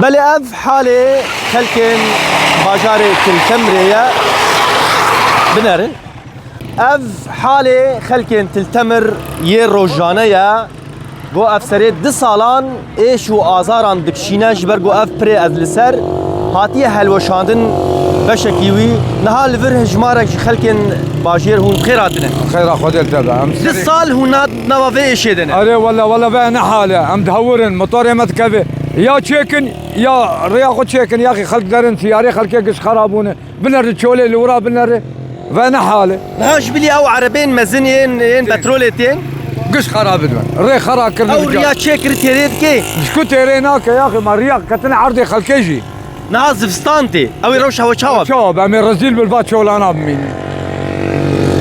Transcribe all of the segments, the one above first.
بله اف حاله خلكن باجاري تلتمرية بنرن اف حاله خلكن تلتمر يه روجانية گو اف سری 2 سالان ایش و آزاران دکشینه جبر گو اف پری از لسر هاتیه هلوشاندن بشکیوی نها لور هجمارک خلکن باجیر هون خیراتنه خير خديل تبع 2 سال هون نوافه ایشه دنه أري والله بقى حالة عم دهورن مطوري متكبه يا تشيكن يا رياخو تشيكن يا أخي خلق درن سياري خلق يقش خرابونه بنر تشولي اللي وراه بنر بقى حالة نها جبلي او عربين مزنين بترولتين قش خراب دون ري خراب كرنا او ريا تشيكر تريد كي شكو تيريناك يا أخي ما رياق كتنا عرضي خلقيجي نها زفستانتي او يروش هوا شواب شواب أمي رزيل بالبات شولانا بمين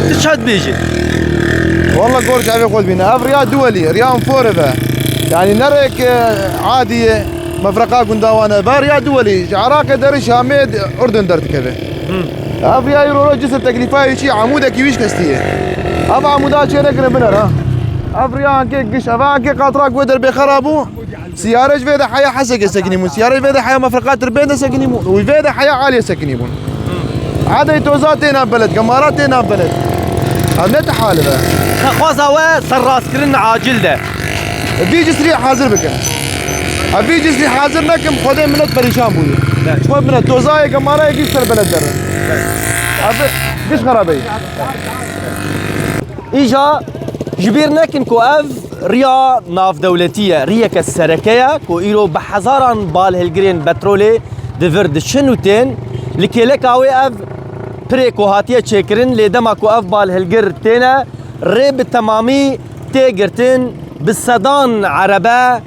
تشهد بيجي والله قولك عم يقول بينا رياض دولي رياض فورفا يعني نريك عادية مفرقة قندوانا رياض دولي عراق درش حميد أردن درت كذا رياض يورو جسر تكليفاي شيء عمودة كيويش كستيه أبا عمودات شيء نكنا بنر ها رياض كي قش أبا كي قاطراك ودر بخرابو سيارة فيدا حياة حسك سكنيمون سيارة فيدا حياة مفرقات تربينا سكنيمون وفيدا حياة عالية سكنيمون عادي توزاتنا بلد قماراتنا بلد هذا تحالفه خوازاوه سراس كرن عاجل ده بيجي سريع حاضر بك بيجي سريع حاضر لكن خدين منت بريشان بوي شوي من التوزاي كمارا يجي سر بلد در هذا قش خرابي إيجا جبيرنا كن كو اف ريا ناف دولتية ريا كالسركية كو إيرو بحزاران بال هالجرين بترولي دفرد شنوتين لكيلك اوي اف بريكو هاتيه تشيكرن لدما كو اف بال هالجر تينا ريب تمامي تيجرتن بالسدان عربة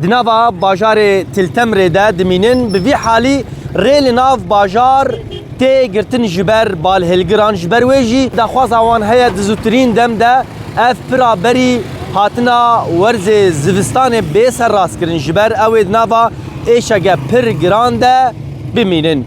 دنافا باجار تلتمر دا دمينن بفي حالي ريل ناف باجار تيجرتن جبر بال هالجران جبر ويجي دا خوازاوان هيا دزوترين دم دا اف برا بري هاتنا ورز زفستان بيسر راس كرن جبر اوي دنافا ايشاقا پر گران دا بمينن